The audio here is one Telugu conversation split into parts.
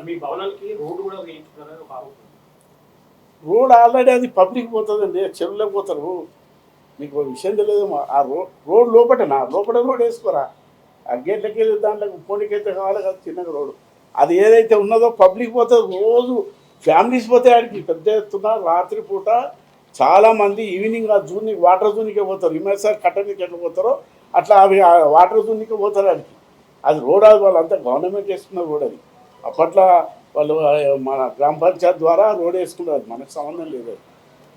మీ భవనానికి రోడ్డు కూడా వేయించుకున్నారని ఒక ఆరోపణ. రోడ్ ఆల్రెడీ అది పబ్లిక్ పోతుందండి, చెరువులోకి పోతారు. మీకు ఒక విషయం తెలియదు, ఆ రోడ్ లోపల రోడ్ వేసుకోరా. ఆ గేట్లకి వెళ్ళి దాంట్లో పోనీకైతే కావాలి కదా చిన్నగా రోడ్డు. అది ఏదైతే ఉన్నదో పబ్లిక్ పోతుంది, రోజు ఫ్యామిలీస్ పోతే ఆడికి పెద్ద ఎత్తున రాత్రి పూట చాలామంది ఈవినింగ్ ఆ వాటర్ జూన్కే పోతారు. ఇమేసారి కట్టనికి ఎట్లా పోతారో అట్లా అవి ఆ వాటర్ జూన్కే పోతారు ఆడికి. అది రోడ్ అది వాళ్ళంతా గవర్నమెంట్ వేసుకున్న రోడ్ అది. అప్పట్లో వాళ్ళు మన గ్రామ పంచాయత్ ద్వారా రోడ్ వేసుకున్నారు, మనకు సంబంధం లేదు.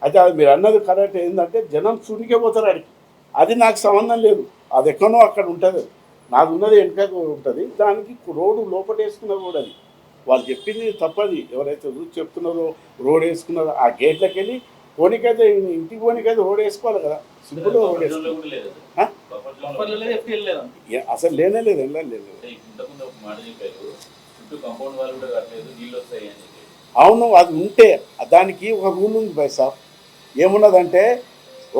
అయితే అది మీరు అన్నది కరెక్ట్. ఏంటంటే జనం చూనికే పోతారు ఆడికి, అది నాకు సంబంధం లేదు. అది ఎక్కడో అక్కడ ఉంటుంది, నాకు ఉన్నది వెనుక ఉంటుంది. దానికి రోడ్డు లోపల వేసుకున్న రోడ్ అది. వాళ్ళు చెప్పింది తప్పది. ఎవరైతే చెప్తున్నారో రోడ్ వేసుకున్నారో ఆ గేట్లకి వెళ్ళి పోనీకైతే ఇంటికి పోనీకైతే రోడ్ వేసుకోవాలి కదా, సింపుల్గా రోడ్ వేసుకోవాలి. అసలు లేనే లేదు, వెళ్ళలేదు. అవును, అది ఉంటే దానికి ఒక రూల్ ఉంది బై సాబ్. ఏమున్నదంటే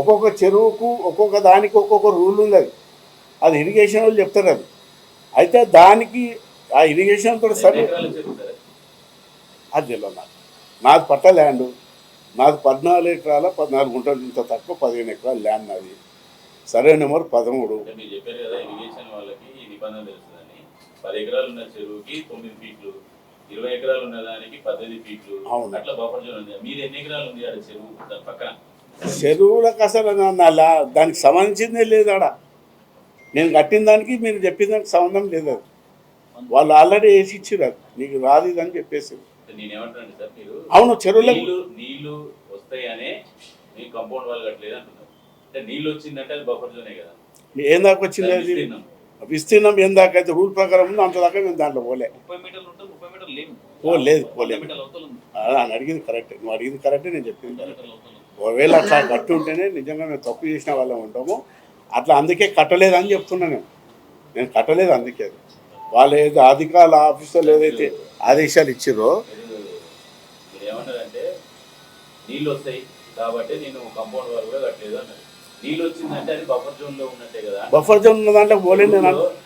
ఒక్కొక్క చెరువుకు ఒక్కొక్క దానికి ఒక్కొక్క రూల్ ఉంది. అది ఇరిగేషన్ వాళ్ళు చెప్తారు. అది అయితే దానికి ఆ ఇరిగేషన్ కూడా సరే అది తెలియదు నాది పట్ట ల్యాండ్. నాది 14 ఎకరాల 14 గుంటలు, ఇంత తక్కువ 15 ఎకరాల ల్యాండ్ నాది. Survey number 13. 10 ఎకరాలు ఉన్న చెరువుకి 9 ఫీట్లు, 20 ఎకరాలు ఉన్న దానికి 18 ఫీట్లు. అట్లా బఫర్ జోన్ ఉంది. మీరు ఎన్ని ఎకరాలు ఉంది ఆడ చెరువు దాని పక్కన? చెరువులకు అసలు దానికి సంబంధించిందే లేదు ఆడ. నేను కట్టిన దానికి మీరు చెప్పిన దానికి సంబంధం లేదు. అది వాళ్ళు ఆల్రెడీ వేసి ఇచ్చారు, అది నీకు రాదు ఇది అని చెప్పేసి. నేనేమంటానండి సార్, మీరు అవును చెరువులకు నీళ్లు వస్తాయనే మీ కాంపౌండ్ వాళ్ళు కట్టలేదు అంటున్నారు. అంటే నీళ్ళు వచ్చిందంటే అది బఫర్ జోనే కదా. ఏం దాకా వచ్చింది అది విస్తీర్ణం? ఏం దాకా అయితే రూల్ ప్రకారం ఉందో అంత దాకా మేము దాంట్లో పోలే. లేదు అని అడిగింది కరెక్ట్. నువ్వు అడిగింది కరెక్టే, నేను చెప్పింది కరెక్ట్. ఒకవేళ అట్లా కట్టి ఉంటేనే నిజంగా మేము తప్పు చేసిన వాళ్ళం ఉంటాము. అట్లా అందుకే కట్టలేదు అని చెప్తున్నా. నేను కట్టలేదు అందుకే. వాళ్ళు ఏదో అధికారుల ఆఫీసర్లు ఏదైతే ఆదేశాలు ఇచ్చారో ఏమన్నారంటే నీళ్ళు వస్తాయి కాబట్టి నేను కాంపౌండ్ వాళ్ళు కూడా కట్టలేదు అన్నారు. నీళ్ళు వచ్చిందంటే అది బఫర్ జోన్ లో ఉన్నట్టే కదా. బఫర్ జోన్ ఉన్న దాంట్లో పోలేదు.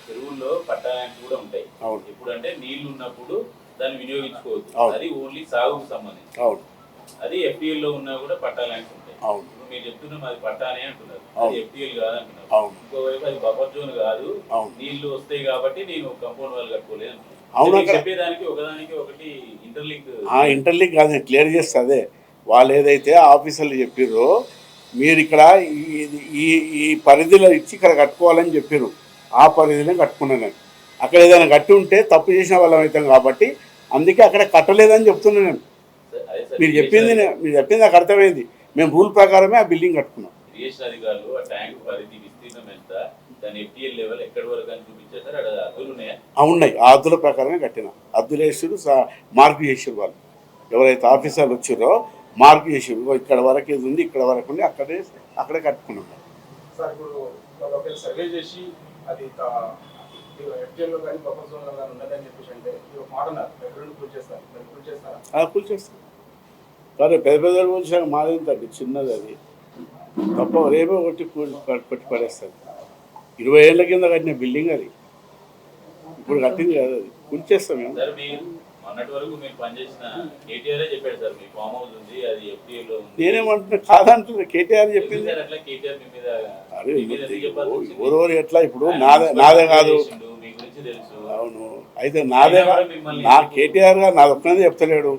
చెరువుల్లో పట్టాలంటూ కూడా ఉంటాయి. ఇప్పుడు అంటే నీళ్లు ఉన్నప్పుడు దాన్ని వినియోగించుకోవచ్చు. అది ఓన్లీ సాగుకు సంబంధించి. అది ఎఫ్టీఎల్ లో ఉన్నా కూడా పట్టాలంటూ ఉంటాయి. ఇప్పుడు మీరు చెప్తున్నాం అది పట్టానే అంటున్నారు, అది ఎఫ్టీఎల్ కాదంటున్నారు. ఇంకోవైపు అది బఫర్ జోన్ కాదు, నీళ్లు వస్తాయి కాబట్టి నేను కాంపౌండ్ వాళ్ళు కట్టుకోలేదు అంటున్నారు. చెప్పేదానికి ఒకదానికి ఒకటి ఇంటర్లింక్ కాదు, క్లియర్ చేస్తా. అదే వాళ్ళు ఏదైతే ఆఫీసర్లు చెప్పారో మీరు ఇక్కడ ఈ పరిధిలో ఇచ్చి ఇక్కడ కట్టుకోవాలని చెప్పారు, ఆ పరిధిలో కట్టుకున్నాను నేను. అక్కడ ఏదైనా కట్టి ఉంటే తప్పు చేసిన వాళ్ళం అవుతాం కాబట్టి అందుకే అక్కడ కట్టలేదని చెప్తున్నాను నేను. మీరు చెప్పింది నాకు అర్థమైంది. మేము రూల్ ప్రకారమే ఆ బిల్డింగ్ కట్టుకున్నాం. అధికారులు ఆ ట్యాంక్ పరిధి విస్తీర్ణం ఎంత, దాని ఎఫ్టీఎల్ లెవెల్ ఎక్కడి వరకు అని చూపించారు. అద్దులు ఉన్నాయా? ఉన్నాయి, ఆ అద్దుల ప్రకారమే కట్టినా. అద్దులు వేసారు, మార్పు చేసారు. వాళ్ళు ఎవరైతే ఆఫీసర్లు వచ్చారో మార్పు చేసారు. ఇక్కడ వరకు ఏది ఉంది, ఇక్కడ వరకు ఉంది, అక్కడే కట్టుకున్నాం. సార్ ఇప్పుడు సర్వే చేసి అది ఎఫ్టీఎల్లో కానీ బఫర్ జోన్లో కానీ ఉన్నదని చెప్పేసి అంటే కూల్చేస్తాను. సరే పెద్ద కూల్చాక మాదేంతండి, చిన్నది అది తప్ప రేపే కొట్టి పడేస్తుంది. 20 ఏళ్ళ కింద కట్టిన బిల్డింగ్ అది, ఇప్పుడు కట్టింది కాదు. అది కూల్చేస్తాం మేము. నేనేమంటున్నా కాదంటున్నా, కేటీఆర్ చెప్పింది. అరే ఎవరెవరు ఎట్లా ఇప్పుడు నాదే కాదు. అవును, అయితే నాదే నా కేటీఆర్ గారు నాది ఒక్కనే చెప్తలేడు,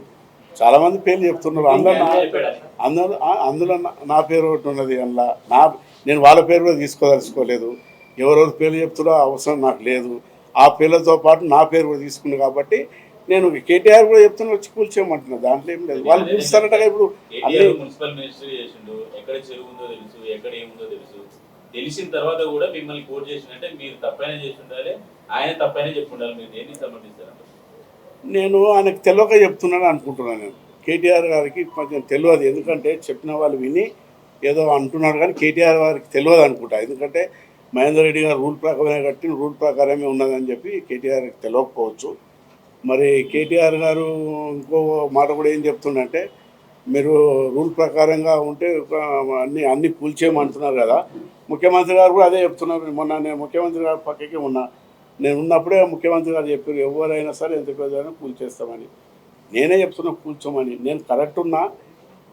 చాలా మంది పేర్లు చెప్తున్నారు. అందులో నా పేరు ఒకటి ఉన్నది. అందులో నేను వాళ్ళ పేరు కూడా తీసుకోదలుచుకోలేదు. ఎవరెవరు పేర్లు చెప్తున్నా అవసరం నాకు లేదు. ఆ పేర్లతో పాటు నా పేరు కూడా తీసుకున్నాను కాబట్టి నేను కేటీఆర్ కూడా చెప్తున్నా వచ్చి కూల్చేయమంటున్నా. దాంట్లో ఏం లేదు, వాళ్ళు కూల్స్తారట. ఇప్పుడు మున్సిపల్ మినిస్టర్ చేసిండు, ఎక్కడ చెరువు ఉందో తెలుసు, ఎక్కడ ఏముందో తెలుసు. తెలిసిన తర్వాత కూడా మిమ్మల్ని కోర్టు చేసిందంటే మీరు తప్పైనా చేసి ఉండాలి, ఆయన తప్పైనా చెప్పి ఉండాలి. మీరు దేన్ని సమర్థిస్తారంట? నేను ఆయనకు తెలియక చెప్తున్నాను అనుకుంటున్నాను. నేను కేటీఆర్ గారికి కొంచెం తెలియదు, ఎందుకంటే చెప్పిన వాళ్ళు విని ఏదో అంటున్నారు కానీ కేటీఆర్ గారికి తెలియదు అనుకుంటా. ఎందుకంటే మహేందర్ రెడ్డి గారు రూల్ ప్రకారమే కట్టి రూల్ ప్రకారమే ఉన్నదని చెప్పి కేటీఆర్కి తెలియకపోవచ్చు. మరి కేటీఆర్ గారు ఇంకో మాట కూడా ఏం చెప్తుండంటే, మీరు రూల్ ప్రకారంగా ఉంటే అన్నీ కూల్చేయమంటున్నారు కదా. ముఖ్యమంత్రి గారు కూడా అదే చెప్తున్నారు. మొన్న నేను ముఖ్యమంత్రి గారి పక్కకి ఉన్నా, నేను ఉన్నప్పుడే ముఖ్యమంత్రి గారు చెప్పారు ఎవరైనా సరే ఎంత పెద్దైనా కూల్చేస్తామని. నేనే చెప్తున్నా కూల్చోమని. నేను కరెక్ట్ ఉన్నా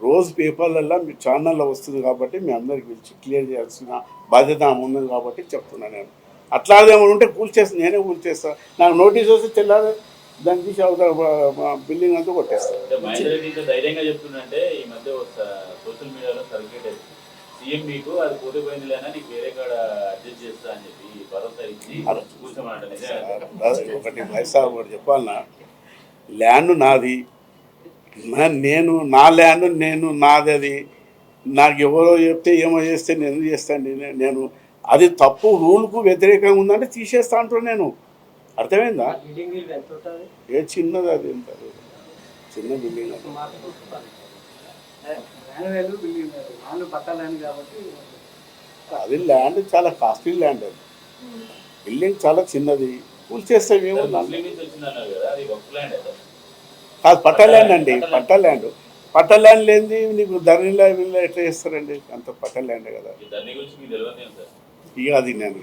రోజు పేపర్లలో మీ ఛానల్లో వస్తుంది కాబట్టి మీ అందరికి పిలిచి క్లియర్ చేయాల్సిన బాధ్యత ఉన్నది కాబట్టి చెప్తున్నా. నేను అట్లాదేమో ఉంటే నేనే కూల్చేస్తాను. నాకు నోటీస్ వస్తే తెల్లారి దాన్ని తీసి బిల్డింగ్ అంతా కొట్టేస్తాను. మహేందర్ రెడ్డి ఇంత ధైర్యంగా చెప్తుందంటే ఈ మధ్య సోషల్ మీడియాలో సర్క్యులేట్ అయింది. సీఎం మీకు అది పోతే పోయింది లేనా నీకు వేరే కాడ అడ్జస్ట్ చేస్తా అని చెప్పి భరోసా ఇచ్చి కూర్చోమంట. ఒకటి వైఎస్ఆర్ కూడా చెప్పాలన్నా, ల్యాండ్ నాది, నేను నా ల్యాండ్ నాది. అది నాకు ఎవరో చెప్తే ఏమో చేస్తే నేను చేస్తాను. నేను అది తప్పు రూల్కు వ్యతిరేకంగా ఉందంటే తీసేస్తా అంటున్నాను నేను. అర్థమైందా? ఏ చిన్నది అది ఎంత చిన్న బిల్డింగ్ అది ల్యాండ్ చాలా కాస్ట్లీ ల్యాండ్. అది బిల్డింగ్ చాలా చిన్నది. కూల్చేస్తే ఏమో కాదు పట్టా ల్యాండ్ అండి. పట్టా ల్యాండ్ లేనిది నీకు ధరణిలో ఎట్లా చేస్తారండి? అంత పట్టా ల్యాండే కదా. ఇక అది నేను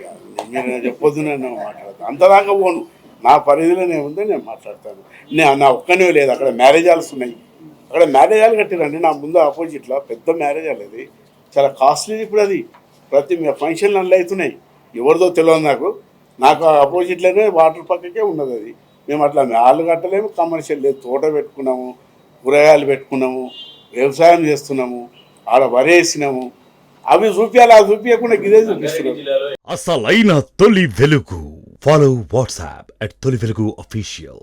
మీరు చెప్పొద్దు, నేను మాట్లాడతాను. అంతదాకా పోను. నా పరిధిలోనే ఉంది, నేను మాట్లాడతాను. నా ఒక్కనే లేదు, అక్కడ మ్యారేజ్ హాల్స్ ఉన్నాయి. అక్కడ మ్యారేజ్ హాల్ కట్టిరండి నా ముందు ఆపోజిట్లో. పెద్ద మ్యారేజ్ హాల్ అది, చాలా కాస్ట్లీ. ఇప్పుడు అది ప్రతి ఫంక్షన్లు అందులో అవుతున్నాయి. ఎవరిదో తెలియదు నాకు ఆపోజిట్లోనే వాటర్ పక్కకే ఉన్నది అది. మేము అట్లా హాల్ కట్టలేము, కమర్షియల్ లేదు. తోట పెట్టుకున్నాము, కూరగాయలు పెట్టుకున్నాము, వ్యవసాయం చేస్తున్నాము, ఆడ వరేసినాము. అవి చూపించాలి, అవి చూపించకుండా గిదే చూపిస్తున్నాం. అసలైన తొలి వెలుగు. ఫాలో వాట్సాప్ @తొలి వెలుగు official.